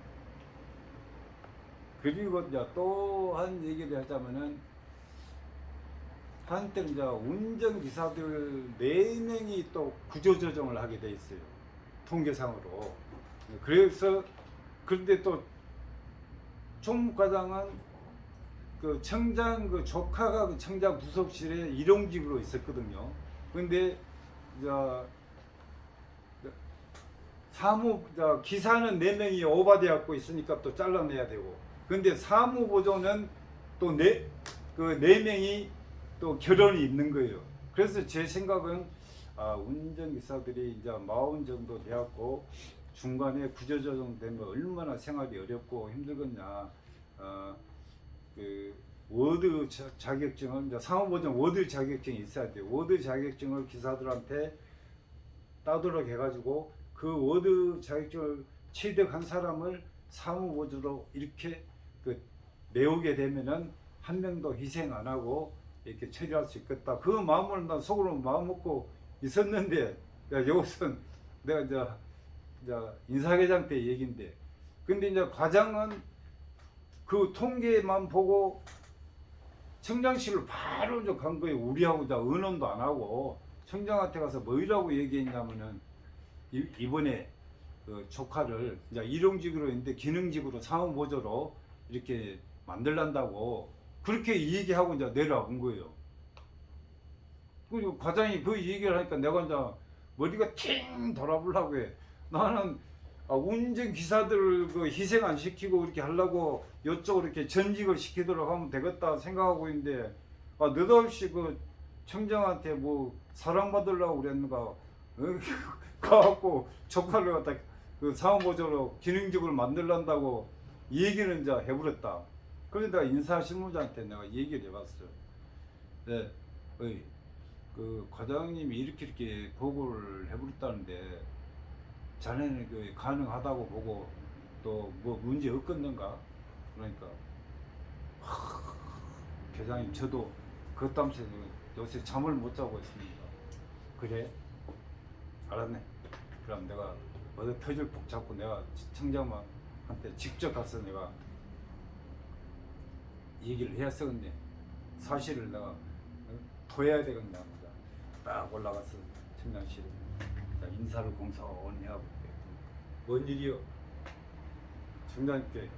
그리고 이제 또 한 얘기를 하자면은 한때는 이제 운전기사들 4명이 또 구조조정을 하게 돼 있어요. 통계상으로. 그래서 그런데 또 총무과장은 그 청장 그 조카가 그 청장 부속실에 일용직으로 있었거든요. 근데 기사는 4명이 오바돼 갖고 있으니까 또 잘라내야 되고. 근데 사무보조는 또 그 4명이 또 결혼이 있는 거예요. 그래서 제 생각은 운전기사들이 이제 40 정도 되었고 중간에 구조조정 되면 얼마나 생활이 어렵고 힘들겠냐. 그 워드 자격증은 이제 사무보정 워드 자격증이 있어야 돼요. 워드 자격증을 기사들한테 따도록 해가지고 그 워드 자격증을 취득한 사람을 사무보조로 이렇게 내오게 되면은 한 명도 희생 안 하고 이렇게 처리할 수 있겠다. 그 마음을 난 속으로 마음 먹고 있었는데, 이것은 내가 이제 인사회장 때 얘기인데, 근데 이제 과장은 그 통계만 보고 청장실로 바로 이제 간 거예요. 우리하고 이제 의논도 안 하고 청장한테 가서 뭐라고 얘기했냐면은 이번에 그 조카를 이제 일용직으로 있는데 기능직으로 사무보조로 이렇게 만들란다고 그렇게 얘기하고 이제 내려온 거예요. 그리고 과장이 그 얘기를 하니까 내가 이제 머리가 팅 돌아보려고 해. 나는 운전기사들을 그 희생 안 시키고 이렇게 하려고 이쪽으로 이렇게 전직을 시키도록 하면 되겠다 생각하고 있는데, 느닷없이 그 청장한테 뭐 사랑받으려고 그랬는가, 가갖고 조카를 갖다 그 사무보조로 기능직을 만들란다고 얘기를 이제 해버렸다. 그래서 내가 인사실무자한테 내가 얘기를 해봤어요. 네, 그 과장님이 이렇게 보고를 해버렸다는데 자네는 그 가능하다고 보고 또 뭐 문제 없겠는가? 그러니까 계장님 저도 그것 때문에 요새 잠을 못 자고 있습니다. 그래? 알았네. 그럼 내가 어디 터질 복 잡고 내가 청장한테 직접 가서 내가 얘기를 해야 쓰겠네. 사실을 내가 토해야 되겠나. 딱 올라가서 청장실에 인사를 공손히 하고 뭔 일이요? 청장님께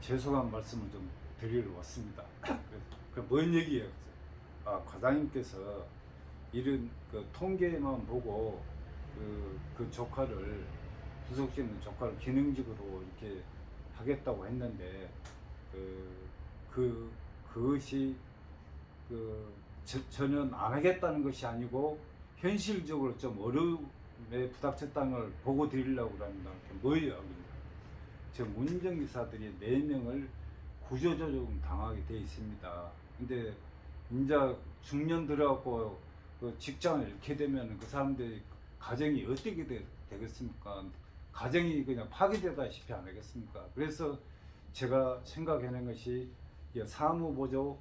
죄송한 말씀을 좀 드리러 왔습니다. 뭔 얘기예요? 과장님께서 이런 그 통계만 보고 그 조카를 부속실에 있는 조카를 기능직으로 이렇게 하겠다고 했는데 그것이 저는 안 하겠다는 것이 아니고 현실적으로 좀 어려움에 부닥쳤다는 걸 보고 드리려고 합니다. 뭐예요? 지금 운전기사들이 4명을 구조조정 당하게 돼 있습니다. 근데 이제 중년 들어갖고 그 직장을 잃게 되면 그 사람들이 가정이 어떻게 되겠습니까? 가정이 그냥 파괴되다시피 안 하겠습니까? 그래서 제가 생각하는 것이 사무보조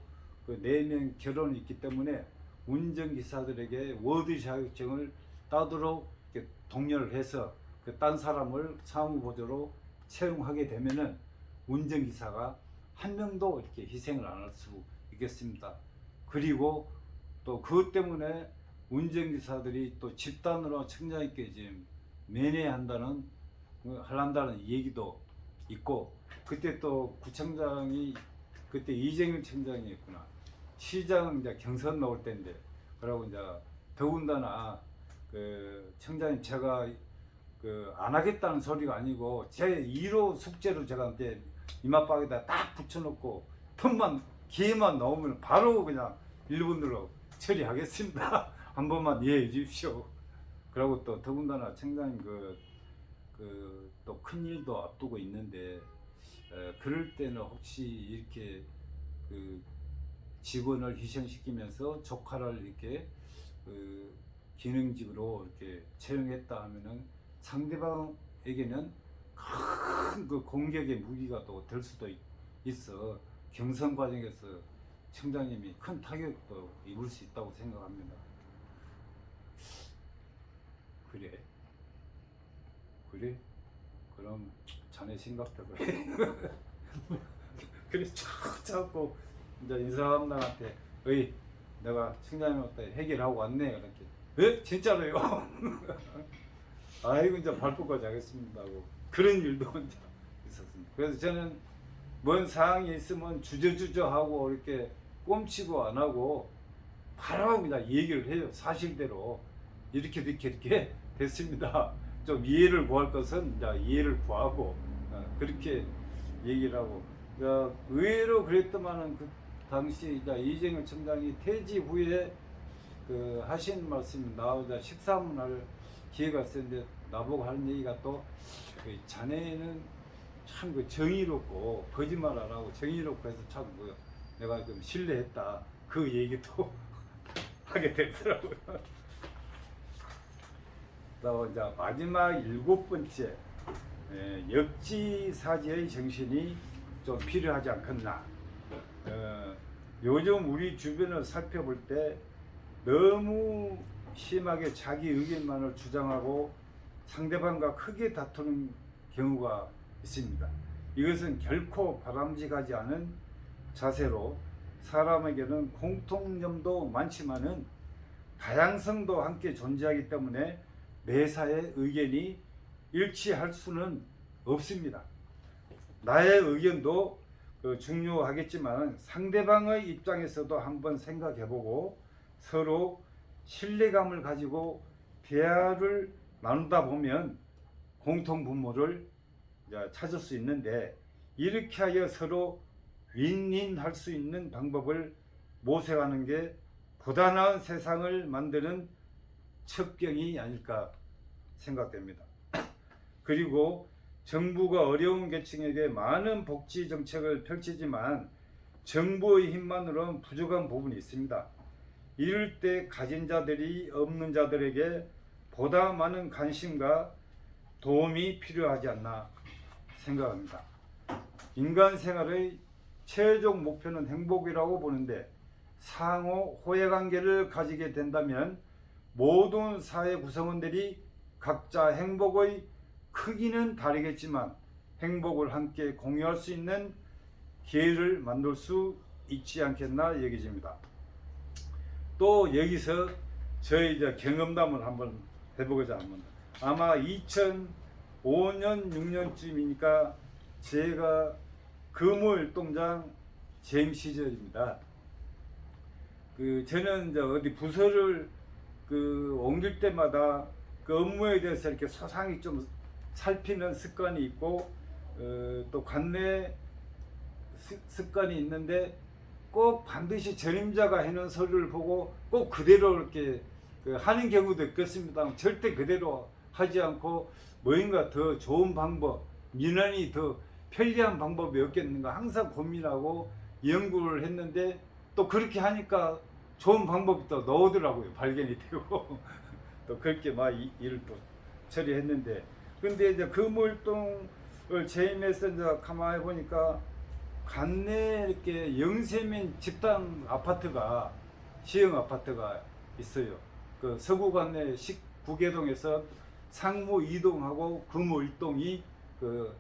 그 4명 결혼이 있기 때문에 운전기사들에게 워드 자격증을 따도록 이렇게 독려를 해서 그 딴 사람을 사무보조로 채용하게 되면은 운전기사가 한 명도 이렇게 희생을 안 할 수 있겠습니다. 그리고 또 그것 때문에 운전기사들이 또 집단으로 청장님께 지금 면회한다는 하란다는 얘기도 있고, 그때 또 구청장이 그때 이정일 청장이었구나. 시장 이제 경선 나올 때인데, 그러고 이제 더군다나 그 청장님 제가 그 안 하겠다는 소리가 아니고 제 1호 숙제로 제가 이제 이마박에다 딱 붙여놓고 틈만 기회만 나오면 바로 그냥 1분으로 처리하겠습니다. 한 번만 이해해 주십시오. 그리고 또 더군다나 청장님 또 큰 일도 앞두고 있는데, 그럴 때는 혹시 이렇게 그 직원을 희생시키면서 조카를 이렇게 그 기능직으로 이렇게 채용했다 하면은 상대방에게는 큰 그 공격의 무기가 또 될 수도 있어 경선 과정에서 청장님이 큰 타격도 입을 수 있다고 생각합니다. 그래? 그럼 자네 생각대로 해. 그래 자꾸 이제 인사감당한테 내가 청장님한테 해결하고 왔네. 이렇게 진짜로요? 아이고 이제 발표까지 하겠습니다 하고 그런 일도 이제 있었습니다. 그래서 저는 뭔 사항이 있으면 주저하고 이렇게 꼼치고 안 하고 바로 그냥 얘기를 해요. 사실대로 이렇게 됐습니다. 좀 이해를 구할 것은 이제 이해를 구하고 그렇게 얘기를 하고, 의외로 그랬더만은 그 당시 이제 이정일 청장이 퇴직 후에 그 하신 말씀이 나오자 식사문 할 기회가 있었는데 나보고 하는 얘기가 또 자네는 참 그 정의롭고 거짓말 안 하고 정의롭고 해서 참 내가 좀 신뢰했다, 그 얘기도 하게 되더라고요. 또 이제 마지막 7번째, 역지사지의 정신이 좀 필요하지 않겠나. 요즘 우리 주변을 살펴볼 때 너무 심하게 자기 의견만을 주장하고 상대방과 크게 다투는 경우가 있습니다. 이것은 결코 바람직하지 않은 자세로 사람에게는 공통점도 많지만은 다양성도 함께 존재하기 때문에 매사의 의견이 일치할 수는 없습니다. 나의 의견도 중요하겠지만 상대방의 입장에서도 한번 생각해보고 서로 신뢰감을 가지고 대화를 나누다 보면 공통분모를 찾을 수 있는데, 이렇게 하여 서로 윈윈할 수 있는 방법을 모색하는 게 보다 나은 세상을 만드는 첩경이 아닐까 생각됩니다. 그리고 정부가 어려운 계층에게 많은 복지 정책을 펼치지만 정부의 힘만으로는 부족한 부분이 있습니다. 이럴 때 가진 자들이 없는 자들에게 보다 많은 관심과 도움이 필요하지 않나 생각합니다. 인간 생활의 최종 목표는 행복이라고 보는데, 상호 호혜관계를 가지게 된다면 모든 사회 구성원들이 각자 행복의 크기는 다르겠지만 행복을 함께 공유할 수 있는 기회를 만들 수 있지 않겠나 여겨집니다. 또 여기서 저희 경험담을 한번 해보고자 합니다. 아마 2005년 6년쯤이니까 제가 금호일동장 재임 시절입니다. 저는 어디 부서를 옮길 때마다 그 업무에 대해서 이렇게 소상히 좀 살피는 습관이 있고, 또 관내 습관이 있는데 꼭 반드시 전임자가 해놓은 서류를 보고 꼭 그대로 이렇게 하는 경우도 있겠습니다. 절대 그대로 하지 않고 뭔가 더 좋은 방법, 민원이 더 편리한 방법이 없겠는가 항상 고민하고 연구를 했는데, 또 그렇게 하니까 좋은 방법이 또 나오더라고요. 발견이 되고 또 그렇게 막 일을 또 처리했는데, 근데 이제 금호일동을 재임해서 이제 가만히 보니까 관내에 이렇게 영세민 집단 아파트가, 시형 아파트가 있어요. 그 서구 관내 구계동에서 상무 2동하고 금호 1동이 그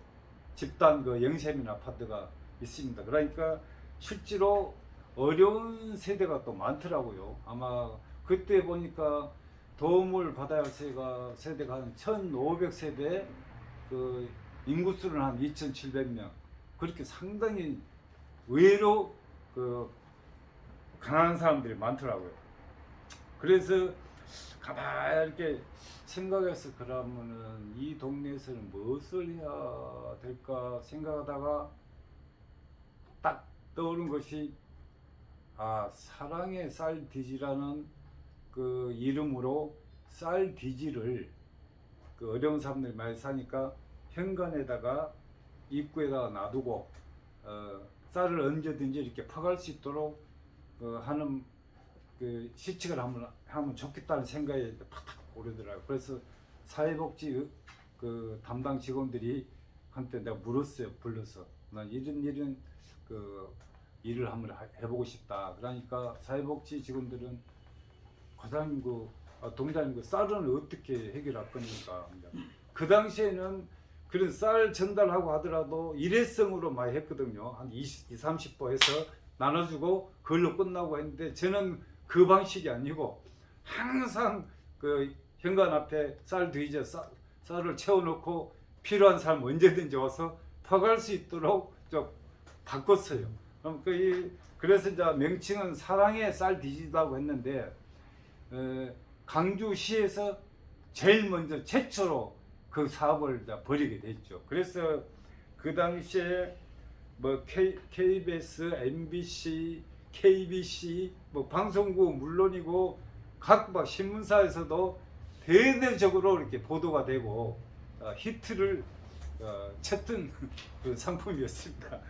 집단 그 영세민 아파트가 있습니다. 그러니까 실제로 어려운 세대가 또 많더라고요. 아마 그때 보니까 도움을 받아야 할 세대가 한 1,500세대, 그 인구수는 한 2,700명. 그렇게 상당히 의외로 그 가난한 사람들이 많더라고요. 그래서 가만히 이렇게 생각해서 그러면은 이 동네에서는 무엇을 해야 될까 생각하다가 딱 떠오른 것이 사랑의 쌀디지라는 그 이름으로 쌀디지를 그 어려운 사람들이 많이 사니까 현관에다가 입구에다가 놔두고 쌀을 언제든지 이렇게 퍼갈 수 있도록 하는 그 시책을 하면 좋겠다는 생각이 팍팍 오르더라고요. 그래서 사회복지 그 담당 직원들이 한때 내가 물었어요. 불러서 난 이런 그 일을 한번 해보고 싶다. 그러니까 사회복지 직원들은 과장님 동장님 쌀은 어떻게 해결할 겁니까? 그 당시에는 그런 쌀 전달하고 하더라도 일회성으로 많이 했거든요. 한 20-30보 해서 나눠주고 그걸로 끝나고 했는데 저는 그 방식이 아니고 항상 그 현관 앞에 쌀 뒤져 쌀을 채워놓고 필요한 사람 언제든지 와서 퍼갈 수 있도록 좀 바꿨어요. 그래서 이제 명칭은 사랑의 쌀 뒤지다고 했는데 강주시에서 제일 먼저 최초로 그 사업을 이제 벌이게 됐죠. 그래서 그 당시에 뭐 KBS, MBC, KBC 뭐 방송국 물론이고 각 막 신문사에서도 대대적으로 이렇게 보도가 되고 히트를 쳤던 그 상품이었습니다.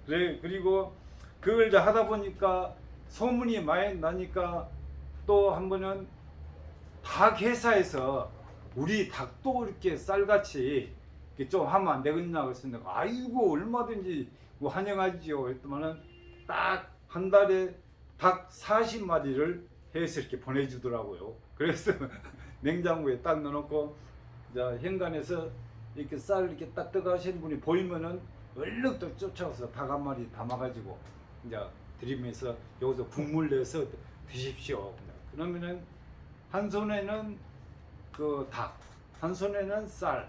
그리고 그걸 이제 하다 보니까 소문이 많이 나니까 또 한 번은 닭 회사에서 우리 닭도 이렇게 쌀같이 이렇게 좀 하면 안 되겠냐 그랬는데 아이고 얼마든지 뭐 환영하지요 했더만은 딱 한 달에 닭 40마리를 해서 이렇게 보내주더라고요. 그래서 냉장고에 딱 넣어놓고 이제 현관에서 이렇게 쌀 이렇게 딱 떠가시는 분이 보이면은 얼른 또 쫓아와서 닭 한 마리 담아가지고 이제 드리면서 여기서 국물 내서 드십시오. 그러면은 한 손에는 그 닭, 한 손에는 쌀.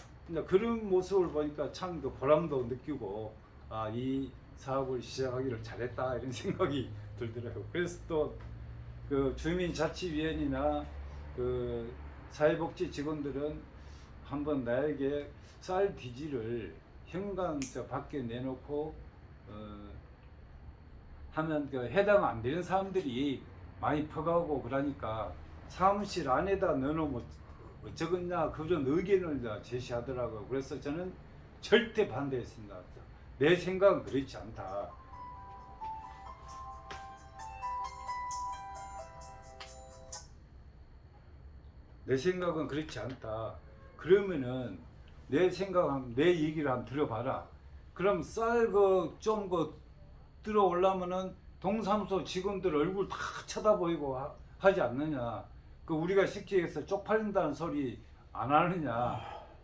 그런 모습을 보니까 참 그 보람도 느끼고 이 사업을 시작하기를 잘했다 이런 생각이 들더라고요. 그래서 또 그 주민자치위원회나 그 사회복지 직원들은 한번 나에게 쌀 뒤지를 현관 밖에 내놓고 하면 그 해당 안 되는 사람들이 많이 퍼가고 그러니까 사무실 안에다 넣어놓으면 어쩌겠냐 그런 의견을 제시하더라고요. 그래서 저는 절대 반대했습니다. 내 생각은 그렇지 않다. 내 생각은 그렇지 않다. 그러면은 내 생각, 내 얘기를 한번 들어봐라. 그럼 쌀 좀 들어오려면은 동사무소 직원들 얼굴 다 쳐다보이고 하지 않느냐. 우리가 쉽게 해서 쪽팔린다는 소리 안 하느냐.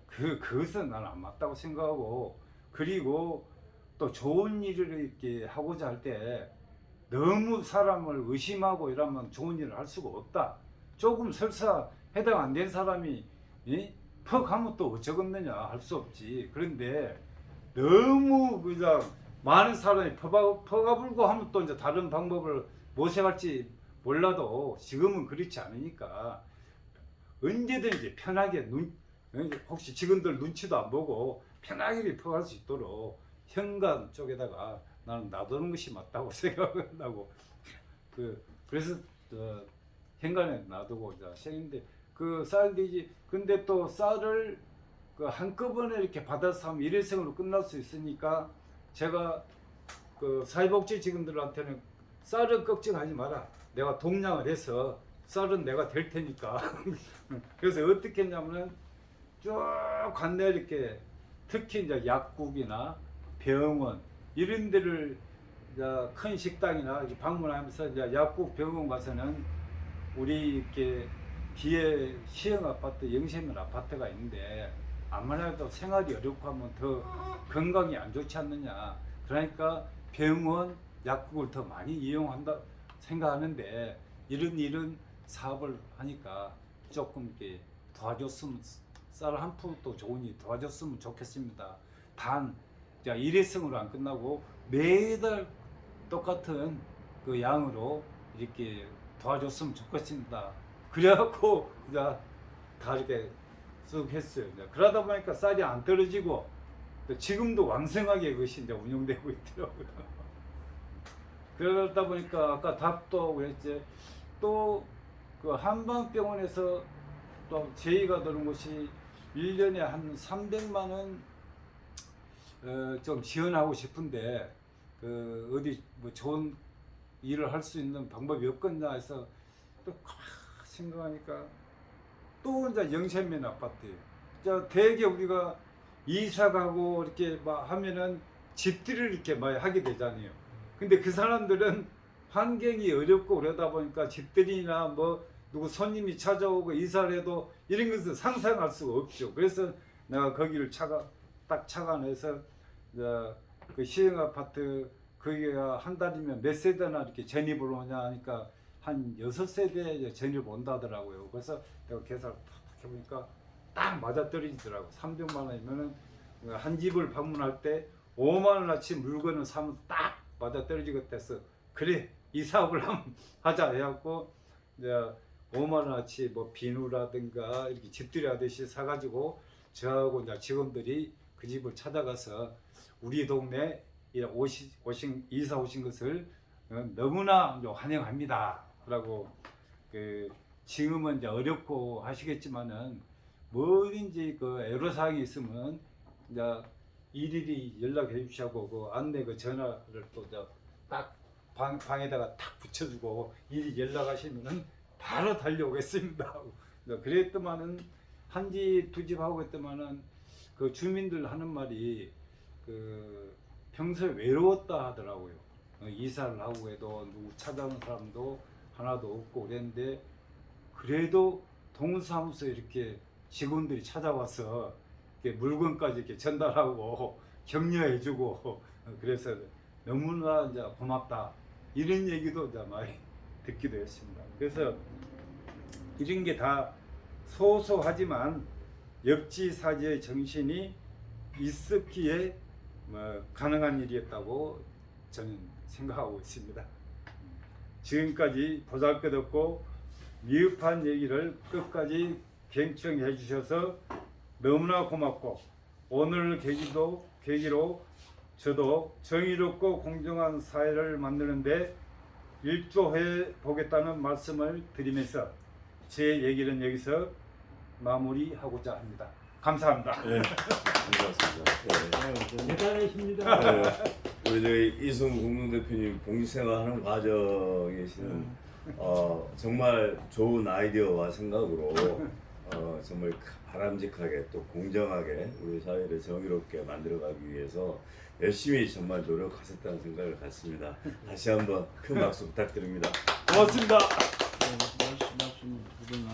그것은 나는 안 맞다고 생각하고, 그리고 또 좋은 일을 이렇게 하고자 할 때 너무 사람을 의심하고 이러면 좋은 일을 할 수가 없다. 조금 설사 해당 안 된 사람이 퍽 하면 또 어쩌겠느냐 할 수 없지. 그런데 너무 그냥 많은 사람이 퍼가불고 하면 또 이제 다른 방법을 모색할지 몰라도 지금은 그렇지 않으니까 언제든지 편하게 혹시 직원들 눈치도 안 보고 편하게 퍼갈 수 있도록 현관 쪽에다가 나는 놔두는 것이 맞다고 생각한다고. 그래서 현관에 놔두고 시작했는데 그 쌀되지. 근데 또 쌀을 한꺼번에 이렇게 받아서 하면 일회성으로 끝날 수 있으니까 제가 그 사회복지 직원들한테는 쌀은 걱정하지 마라. 내가 동량을 해서 쌀은 내가 될 테니까. 그래서 어떻게 했냐면은 쭉 관내 이렇게 특히 이제 약국이나 병원 이런 데를 이제 큰 식당이나 방문하면서 이제 약국 병원 가서는 우리 이렇게 뒤에 시형 아파트, 영세면 아파트가 있는데 아무래도 생활이 어렵고 하면 더 건강이 안 좋지 않느냐. 그러니까 병원, 약국을 더 많이 이용한다 생각하는데 이런 사업을 하니까 조금 이렇게 도와줬으면 쌀 한 푼도 좋으니 도와줬으면 좋겠습니다. 단 일회성으로 안 끝나고 매달 똑같은 그 양으로 이렇게 도와줬으면 좋겠습니다. 그래갖고 이제 다 이렇게 쭉 했어요. 이제 그러다 보니까 쌀이 안 떨어지고 지금도 왕성하게 그것이 이제 운영되고 있더라고요. 그러다 보니까 아까 답도 그랬지. 또 그 한방병원에서 또 제의가 드는 것이 1년에 한 300만 원 좀 지원하고 싶은데 그 어디 뭐 좋은 일을 할 수 있는 방법이 없겠냐 해서 또 생각하니까 또 이제 영세면 아파트예요. 대개 우리가 이사 가고 이렇게 막 하면은 집들이를 이렇게 많이 하게 되잖아요. 근데 그 사람들은 환경이 어렵고 그러다 보니까 집들이나 뭐 누구 손님이 찾아오고 이사를 해도 이런 것은 상상할 수가 없죠. 그래서 내가 거기를 딱 착안해서 그 시형 아파트 거기가 한 달이면 몇 세대나 이렇게 전입을 오냐 하니까 한 6세대 전입 온다더라고요. 그래서 내가 계산을 탁 해보니까 딱 맞아떨어지더라고. 300만 원이면은 한 집을 방문할 때 5만 원어치 물건을 사면 딱 맞아떨어지겠대서 그래 이 사업을 한번 하자 해갖고 이제 5만 원어치 뭐 비누라든가 이렇게 집들이 하듯이 사가지고 저하고 이제 직원들이 그 집을 찾아가서 우리 동네 이사 오신 것을 너무나 환영합니다. 라고 지금은 이제 어렵고 하시겠지만은 뭐든지 그 애로사항이 있으면 이제 일일이 연락해 주시고 그 안내 그 전화를 또 딱 방에다가 탁 붙여주고 일일이 연락하시면은 바로 달려오겠습니다. 그랬더만은 한 집 두 집 하고 했더만은 그 주민들 하는 말이 그 평소에 외로웠다 하더라고요. 이사를 하고 해도 누구 찾아오는 사람도 하나도 없고 그랬는데 그래도 동사무소에 이렇게 직원들이 찾아와서 이렇게 물건까지 이렇게 전달하고 격려해주고 그래서 너무나 이제 고맙다 이런 얘기도 이제 많이 듣기도 했습니다. 그래서 이런 게 다 소소하지만 역지사지의 정신이 있었기에 가능한 일이었다고 저는 생각하고 있습니다. 지금까지 보잘것없고 미흡한 얘기를 끝까지 경청해 주셔서 너무나 고맙고 오늘 계기로 저도 정의롭고 공정한 사회를 만드는데 일조해 보겠다는 말씀을 드리면서 제 얘기는 여기서 마무리하고자 합니다. 감사합니다. 네, 감사합니다. 대단하십니다. 우리 저희 이승 공동대표님 공직생활하는 과정에서는 정말 좋은 아이디어와 생각으로 정말 바람직하게 또 공정하게 우리 사회를 정의롭게 만들어가기 위해서 열심히 정말 노력하셨다는 생각을 갖습니다. 다시 한번 큰 박수 부탁드립니다. 고맙습니다. 말씀 부분이